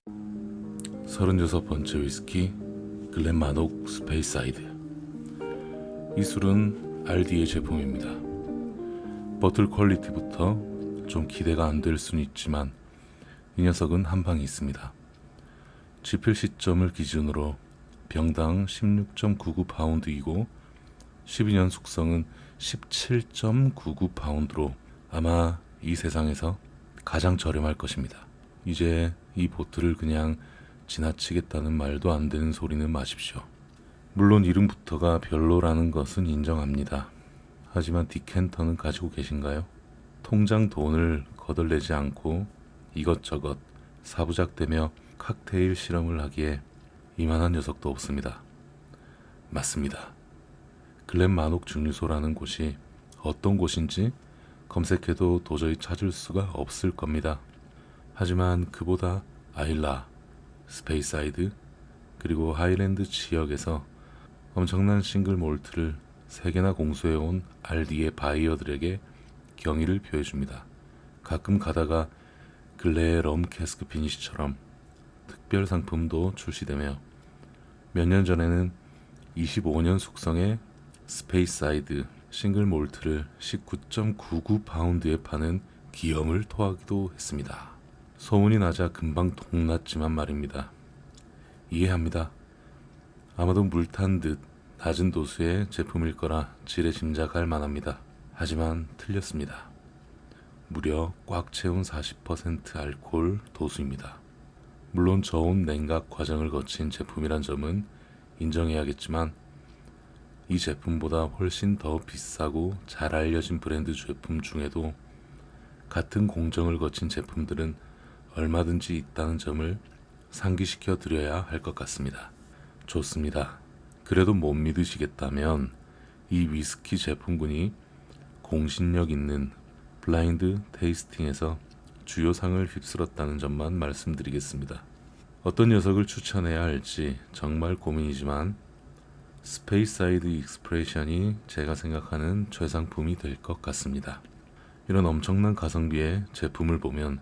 36번째 위스키 글렌마녹 스페이사이드. 이 술은 RD의 제품입니다. 버틀 퀄리티부터 좀 기대가 안 될 수는 있지만 이 녀석은 한방이 있습니다. 지필 시점을 기준으로 병당 16.99파운드이고 12년 숙성은 17.99파운드로 아마 이 세상에서 가장 저렴할 것입니다. 이제 이 보트를 그냥 지나치겠다는 말도 안 되는 소리는 마십시오. 물론 이름부터가 별로라는 것은 인정합니다. 하지만 디캔터는 가지고 계신가요? 통장 돈을 거덜내지 않고 이것저것 사부작대며 칵테일 실험을 하기에 이만한 녀석도 없습니다. 맞습니다. 글렌마녹 증류소라는 곳이 어떤 곳인지 검색해도 도저히 찾을 수가 없을 겁니다. 하지만 그보다 아일라, 스페이사이드, 그리고 하일랜드 지역에서 엄청난 싱글 몰트를 3개나 공수해온 RD의 바이어들에게 경의를 표해줍니다. 가끔 가다가 근래의 럼 캐스크 피니시처럼 특별 상품도 출시되며 몇 년 전에는 25년 숙성의 스페이사이드 싱글 몰트를 19.99파운드에 파는 기염을 토하기도 했습니다. 소문이 나자 금방 동났지만 말입니다. 이해합니다. 아마도 물탄 듯 낮은 도수의 제품일 거라 지레 짐작할 만합니다. 하지만 틀렸습니다. 무려 꽉 채운 40% 알코올 도수입니다. 물론 저온 냉각 과정을 거친 제품이란 점은 인정해야겠지만 이 제품보다 훨씬 더 비싸고 잘 알려진 브랜드 제품 중에도 같은 공정을 거친 제품들은 얼마든지 있다는 점을 상기시켜 드려야 할 것 같습니다. 좋습니다. 그래도 못 믿으시겠다면 이 위스키 제품군이 공신력 있는 블라인드 테이스팅에서 주요 상을 휩쓸었다는 점만 말씀드리겠습니다. 어떤 녀석을 추천해야 할지 정말 고민이지만 스페이사이드 익스프레션이 제가 생각하는 최상품이 될 것 같습니다. 이런 엄청난 가성비의 제품을 보면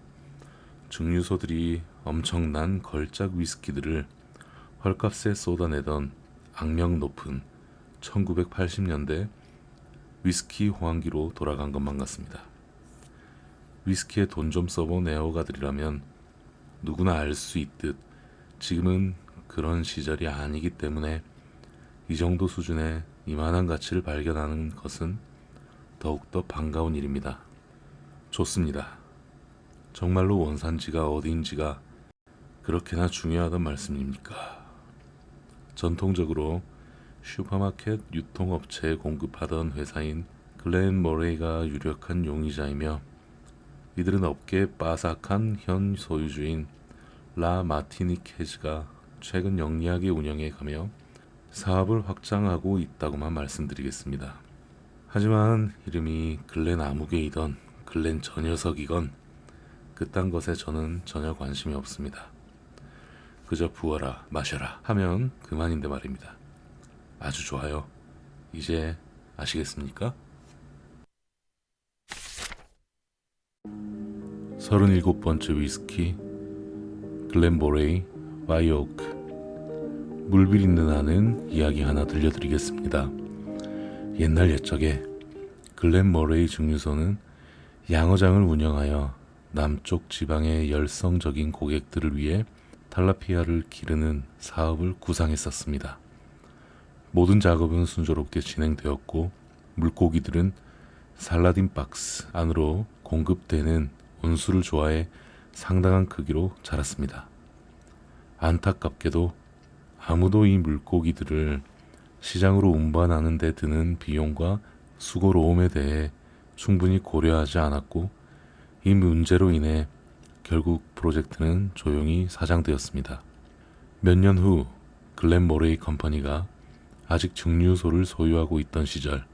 증류소들이 엄청난 걸작 위스키들을 헐값에 쏟아내던 악명 높은 1980년대 위스키 호황기로 돌아간 것만 같습니다. 위스키에 돈 좀 써본 애호가들이라면 누구나 알 수 있듯 지금은 그런 시절이 아니기 때문에 이 정도 수준의 이만한 가치를 발견하는 것은 더욱더 반가운 일입니다. 좋습니다. 정말로 원산지가 어디인지가 그렇게나 중요하단 말씀입니까? 전통적으로 슈퍼마켓 유통업체에 공급하던 회사인 글렌모레이가 유력한 용의자이며 이들은 업계의 빠삭한 현 소유주인 라 마티니케즈가 최근 영리하게 운영해 가며 사업을 확장하고 있다고만 말씀드리겠습니다. 하지만 이름이 글렌 아무개이던 글렌 저 녀석이건 그딴 것에 저는 전혀 관심이 없습니다. 그저 부어라 마셔라 하면 그만인데 말입니다. 아주 좋아요. 이제 아시겠습니까? 37번째 위스키 글렌모레이 와이오크. 물비린내 나는 이야기 하나 들려드리겠습니다. 옛날 옛적에 글렌모레이 증류소는 양어장을 운영하여 남쪽 지방의 열성적인 고객들을 위해 탈라피아를 기르는 사업을 구상했었습니다. 모든 작업은 순조롭게 진행되었고 물고기들은 살라딘 박스 안으로 공급되는 온수를 좋아해 상당한 크기로 자랐습니다. 안타깝게도 아무도 이 물고기들을 시장으로 운반하는 데 드는 비용과 수고로움에 대해 충분히 고려하지 않았고 이 문제로 인해 결국 프로젝트는 조용히 사장되었습니다. 몇 년 후 글렌모레이 컴퍼니가 아직 증류소를 소유하고 있던 시절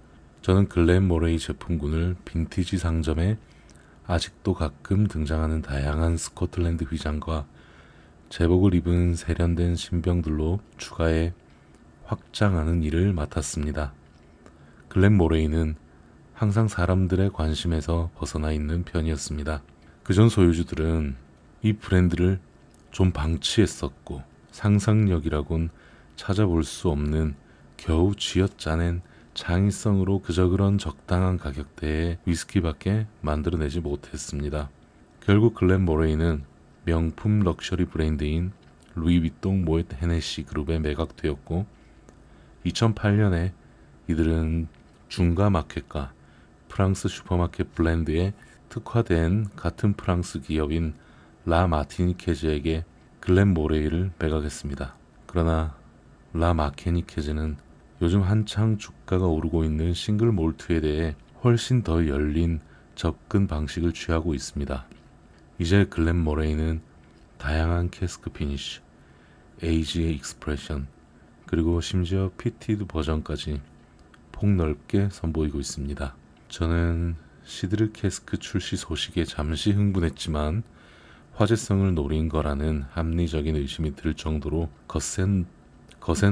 저는 글렌모레이 제품군을 빈티지 상점에 아직도 가끔 등장하는 다양한 스코틀랜드 휘장과 제복을 입은 세련된 신병들로 추가해 확장하는 일을 맡았습니다. 글렌모레이는 항상 사람들의 관심에서 벗어나 있는 편이었습니다. 그전 소유주들은 이 브랜드를 좀 방치했었고 상상력이라곤 찾아볼 수 없는 겨우 쥐어짜낸 창의성으로 그저 그런 적당한 가격대의 위스키밖에 만들어내지 못했습니다. 결국 글렌 모레이는 명품 럭셔리 브랜드인 루이비통 모ët 헤네시 그룹에 매각되었고 2008년에 이들은 중가 마켓과 프랑스 슈퍼마켓 블렌드에 특화된 같은 프랑스 기업인 라 마티니케즈에게 글렌 모레이를 매각했습니다. 그러나 라 마티니케즈는 요즘 한창 주가가 오르고 있는 싱글 몰트에 대해 훨씬 더 열린 접근 방식을 취하고 있습니다. 이제 글렌 모레이는 다양한 캐스크 피니쉬, 에이지의 익스프레션, 그리고 심지어 피티드 버전까지 폭넓게 선보이고 있습니다. 저는 시드르 캐스크 출시 소식에 잠시 흥분했지만 화제성을 노린 거라는 합리적인 의심이 들 정도로 거센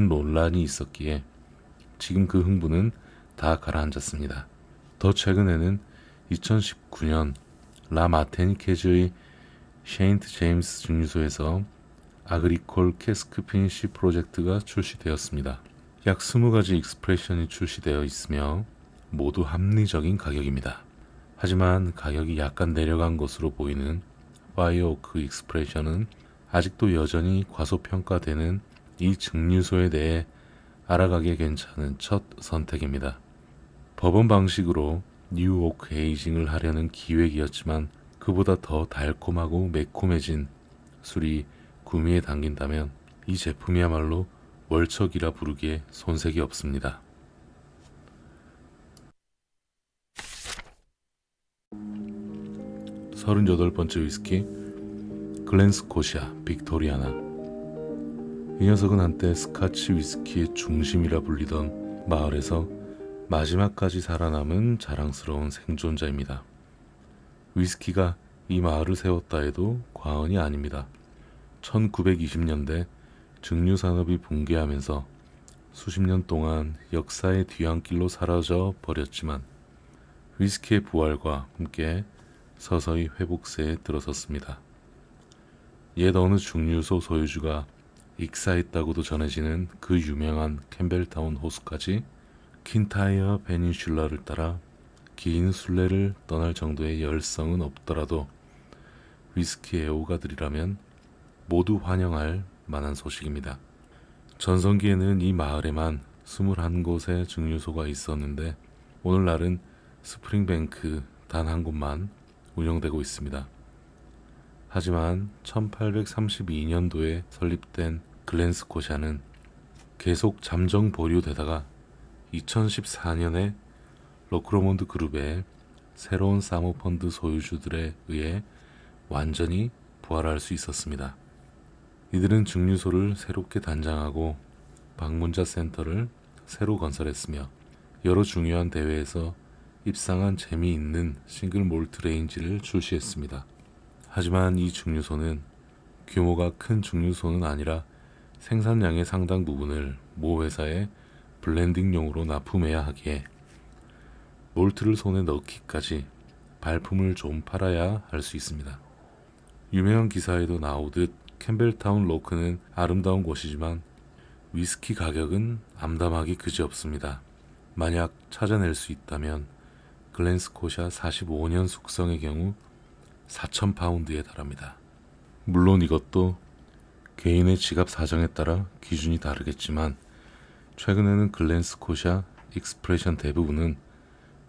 논란이 있었기에 지금 그 흥분은 다 가라앉았습니다. 더 최근에는 2019년 라 마테니케즈의 셰인트 제임스 증류소에서 아그리콜 캐스크 피니쉬 프로젝트가 출시되었습니다. 약 20가지 익스프레션이 출시되어 있으며 모두 합리적인 가격입니다. 하지만 가격이 약간 내려간 것으로 보이는 파이어오크 익스프레션은 아직도 여전히 과소평가되는 이 증류소에 대해 알아가기에 괜찮은 첫 선택입니다. 버번 방식으로 뉴오크 에이징을 하려는 기획이었지만 그보다 더 달콤하고 매콤해진 술이 구미에 담긴다면 이 제품이야말로 월척이라 부르기에 손색이 없습니다. 38번째 위스키 글렌스코시아 빅토리아나. 이 녀석은 한때 스카치 위스키의 중심이라 불리던 마을에서 마지막까지 살아남은 자랑스러운 생존자입니다. 위스키가 이 마을을 세웠다 해도 과언이 아닙니다. 1920년대 증류산업이 붕괴하면서 수십 년 동안 역사의 뒤안길로 사라져 버렸지만 위스키의 부활과 함께 서서히 회복세에 들어섰습니다. 옛 어느 증류소 소유주가 익사했다고도 전해지는 그 유명한 캠벨타운 호수까지 킨타이어 페닌슐라를 따라 긴 순례를 떠날 정도의 열성은 없더라도 위스키 애호가들이라면 모두 환영할 만한 소식입니다. 전성기에는 이 마을에만 21곳의 증류소가 있었는데 오늘날은 스프링뱅크 단 한 곳만 운영되고 있습니다. 하지만 1832년도에 설립된 글렌스코샤는 계속 잠정 보류되다가 2014년에 로크로몬드 그룹의 새로운 사모펀드 소유주들에 의해 완전히 부활할 수 있었습니다. 이들은 증류소를 새롭게 단장하고 방문자 센터를 새로 건설했으며 여러 중요한 대회에서 입상한 재미있는 싱글 몰트 레인지를 출시했습니다. 하지만 이 증류소는 규모가 큰 증류소는 아니라 생산량의 상당 부분을 모 회사에 블렌딩용으로 납품해야 하기에 몰트를 손에 넣기까지 발품을 좀 팔아야 할 수 있습니다. 유명한 기사에도 나오듯 캠벨타운 로크는 아름다운 곳이지만 위스키 가격은 암담하기 그지없습니다. 만약 찾아낼 수 있다면 글렌스코샤 45년 숙성의 경우 4,000파운드에 달합니다. 물론 이것도 개인의 지갑 사정에 따라 기준이 다르겠지만 최근에는 글렌스코샤 익스프레션 대부분은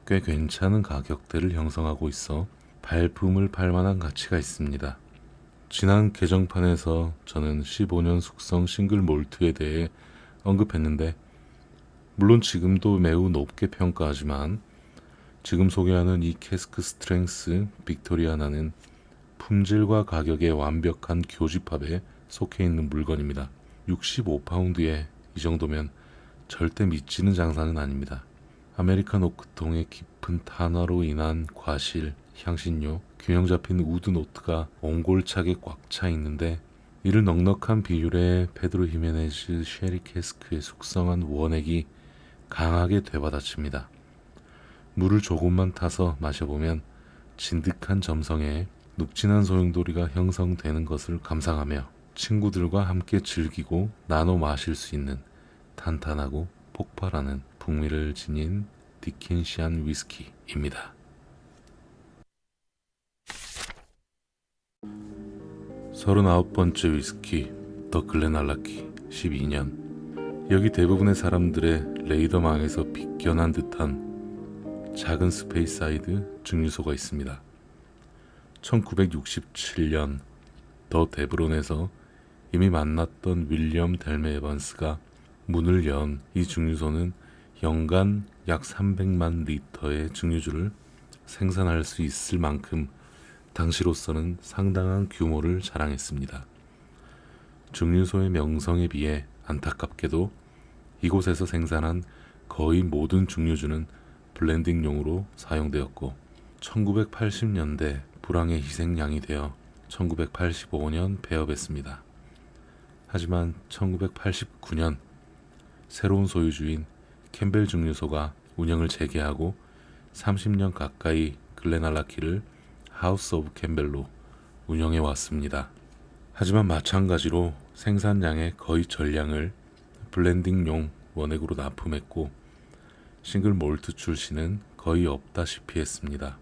꽤 괜찮은 가격대를 형성하고 있어 발품을 팔 만한 가치가 있습니다. 지난 개정판에서 저는 15년 숙성 싱글 몰트에 대해 언급했는데 물론 지금도 매우 높게 평가하지만 지금 소개하는 이 캐스크 스트렝스 빅토리아나는 품질과 가격의 완벽한 교집합에 속해 있는 물건입니다. 65파운드에 이 정도면 절대 미치는 장사는 아닙니다. 아메리칸 오크통의 깊은 탄화로 인한 과실, 향신료, 균형 잡힌 우드 노트가 옹골차게 꽉 차 있는데 이를 넉넉한 비율의 페드로 히메네즈 쉐리 캐스크에 숙성한 원액이 강하게 되받아칩니다. 물을 조금만 타서 마셔보면 진득한 점성에 눅진한 소용돌이가 형성되는 것을 감상하며 친구들과 함께 즐기고 나눠 마실 수 있는 탄탄하고 폭발하는 풍미를 지닌 디킨시안 위스키입니다. 39번째 위스키 더 글렌알라키 12년. 여기 대부분의 사람들의 레이더망에서 빗겨난 듯한 작은 스페이사이드 증류소가 있습니다. 1967년 더 데브론에서 이미 만났던 윌리엄 델메 에반스가 문을 연 이 증류소는 연간 약 300만 리터의 증류주를 생산할 수 있을 만큼 당시로서는 상당한 규모를 자랑했습니다. 증류소의 명성에 비해 안타깝게도 이곳에서 생산한 거의 모든 증류주는 블렌딩용으로 사용되었고 1980년대 불황의 희생양이 되어 1985년 폐업했습니다. 하지만 1989년 새로운 소유주인 캠벨 증류소가 운영을 재개하고 30년 가까이 글렌알라키를 하우스 오브 캠벨로 운영해 왔습니다. 하지만 마찬가지로 생산량의 거의 전량을 블렌딩용 원액으로 납품했고 싱글 몰트 출시는 거의 없다시피 했습니다.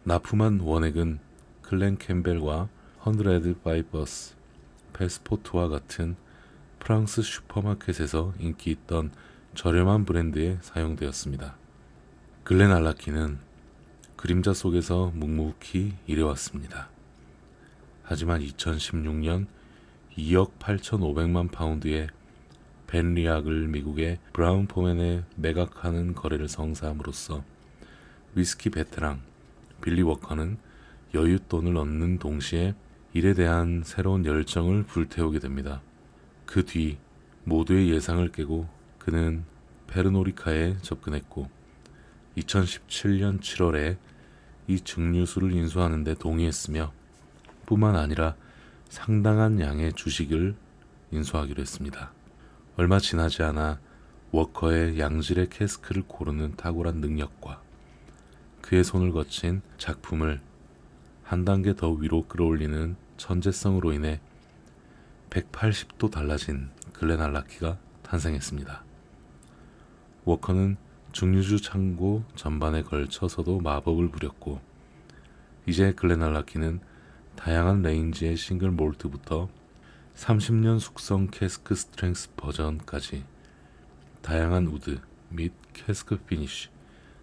납품한 원액은 클렌 캠벨과 헌드레드 바이버스, 패스포트와 같은 프랑스 슈퍼마켓에서 인기 있던 저렴한 브랜드에 사용되었습니다. 글렌알라키는 그림자 속에서 묵묵히 일해왔습니다. 하지만 2016년 2억 8,500만 파운드의 벤리악을 미국의 브라운 포맨에 매각하는 거래를 성사함으로써 위스키 베테랑 빌리 워커는 여윳돈을 얻는 동시에 일에 대한 새로운 열정을 불태우게 됩니다. 그 뒤 모두의 예상을 깨고 그는 페르노리카에 접근했고 2017년 7월에 이 증류수를 인수하는 데 동의했으며 뿐만 아니라 상당한 양의 주식을 인수하기로 했습니다. 얼마 지나지 않아 워커의 양질의 캐스크를 고르는 탁월한 능력과 그의 손을 거친 작품을 한 단계 더 위로 끌어올리는 천재성으로 인해 180도 달라진 글렌알라키가 탄생했습니다. 워커는 증류주 창고 전반에 걸쳐서도 마법을 부렸고 이제 글렌알라키는 다양한 레인지의 싱글 몰트부터 30년 숙성 캐스크 스트렝스 버전까지 다양한 우드 및 캐스크 피니쉬,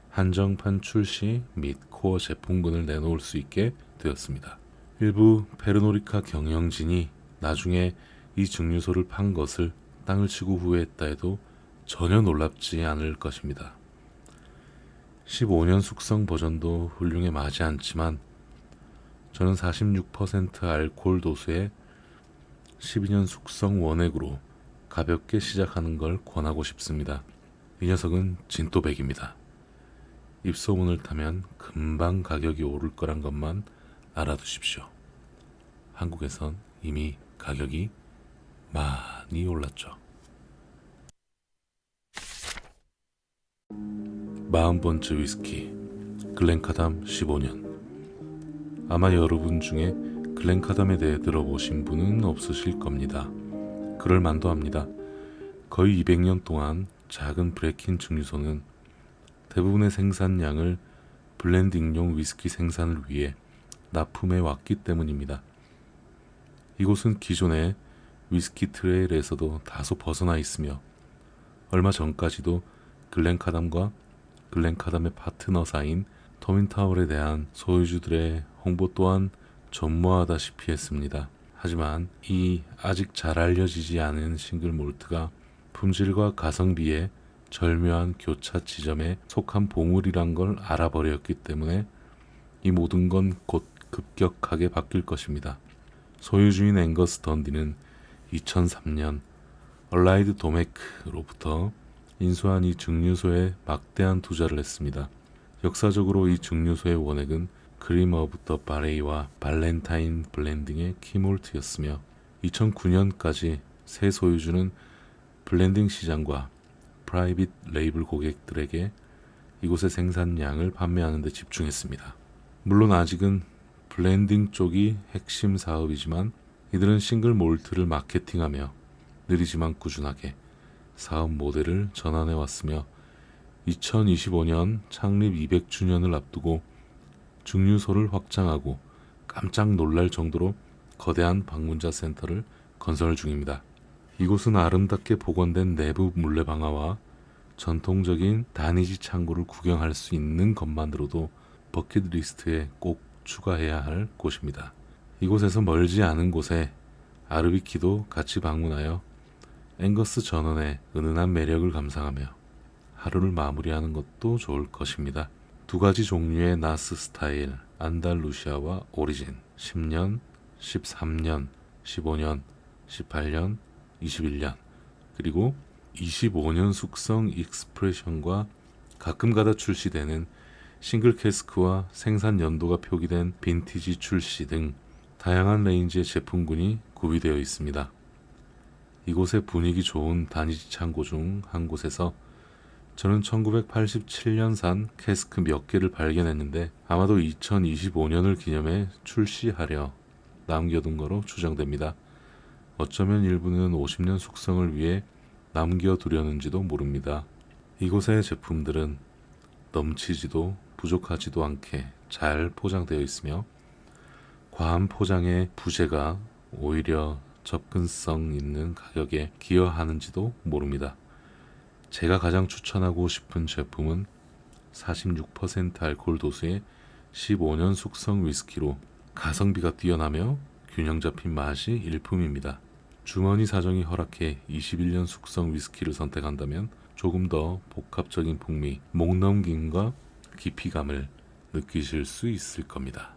한정판 출시 및 코어 제품군을 내놓을 수 있게 되었습니다. 일부 페르노리카 경영진이 나중에 이 증류소를 판 것을 땅을 치고 후회했다 해도 전혀 놀랍지 않을 것입니다. 15년 숙성 버전도 훌륭에 마지 않지만 저는 46% 알코올 도수의 12년 숙성 원액으로 가볍게 시작하는 걸 권하고 싶습니다. 이 녀석은 진또백입니다. 입소문을 타면 금방 가격이 오를 거란 것만 알아두십시오. 한국에선 이미 가격이 많이 올랐죠. 40번째 위스키 글렌카담 15년. 아마 여러분 중에 글렌카담에 대해 들어보신 분은 없으실 겁니다. 그럴 만도 합니다. 거의 200년 동안 작은 브레킨 증류소는 대부분의 생산량을 블렌딩용 위스키 생산을 위해 납품해 왔기 때문입니다. 이곳은 기존의 위스키 트레일에서도 다소 벗어나 있으며 얼마 전까지도 글렌카담과 글렌카담의 파트너사인 터민타월에 대한 소유주들의 홍보 또한 전무하다시피 했습니다. 하지만 이 아직 잘 알려지지 않은 싱글 몰트가 품질과 가성비의 절묘한 교차 지점에 속한 보물이란 걸 알아버렸기 때문에 이 모든 건 곧 급격하게 바뀔 것입니다. 소유주인 앵거스 던디는 2003년 얼라이드 도메크로부터 인수한 이 증류소에 막대한 투자를 했습니다. 역사적으로 이 증류소의 원액은 크림 오브 더 바레이와 발렌타인 블렌딩의 키몰트였으며 2009년까지 새 소유주는 블렌딩 시장과 프라이빗 레이블 고객들에게 이곳의 생산량을 판매하는 데 집중했습니다. 물론 아직은 블렌딩 쪽이 핵심 사업이지만 이들은 싱글 몰트를 마케팅하며 느리지만 꾸준하게 사업 모델을 전환해 왔으며 2025년 창립 200주년을 앞두고 증류소를 확장하고 깜짝 놀랄 정도로 거대한 방문자 센터를 건설 중입니다. 이곳은 아름답게 복원된 내부 물레방아와 전통적인 다니지 창고를 구경할 수 있는 것만으로도 버킷리스트에 꼭 추가해야 할 곳입니다. 이곳에서 멀지 않은 곳에 아르비키도 같이 방문하여 앵거스 전원의 은은한 매력을 감상하며 하루를 마무리하는 것도 좋을 것입니다. 두 가지 종류의 나스 스타일, 안달루시아와 오리진, 10년, 13년, 15년, 18년, 21년, 그리고 25년 숙성 익스프레션과 가끔가다 출시되는 싱글 캐스크와 생산 연도가 표기된 빈티지 출시 등 다양한 레인지의 제품군이 구비되어 있습니다. 이곳의 분위기 좋은 다니지 창고 중 한 곳에서 저는 1987년산 캐스크 몇 개를 발견했는데 아마도 2025년을 기념해 출시하려 남겨둔 거로 추정됩니다. 어쩌면 일부는 50년 숙성을 위해 남겨두려는지도 모릅니다. 이곳의 제품들은 넘치지도 부족하지도 않게 잘 포장되어 있으며 과한 포장의 부재가 오히려 접근성 있는 가격에 기여하는지도 모릅니다. 제가 가장 추천하고 싶은 제품은 46% 알코올 도수의 15년 숙성 위스키로 가성비가 뛰어나며 균형 잡힌 맛이 일품입니다. 주머니 사정이 허락해 21년 숙성 위스키를 선택한다면 조금 더 복합적인 풍미, 목 넘김과 깊이감을 느끼실 수 있을 겁니다.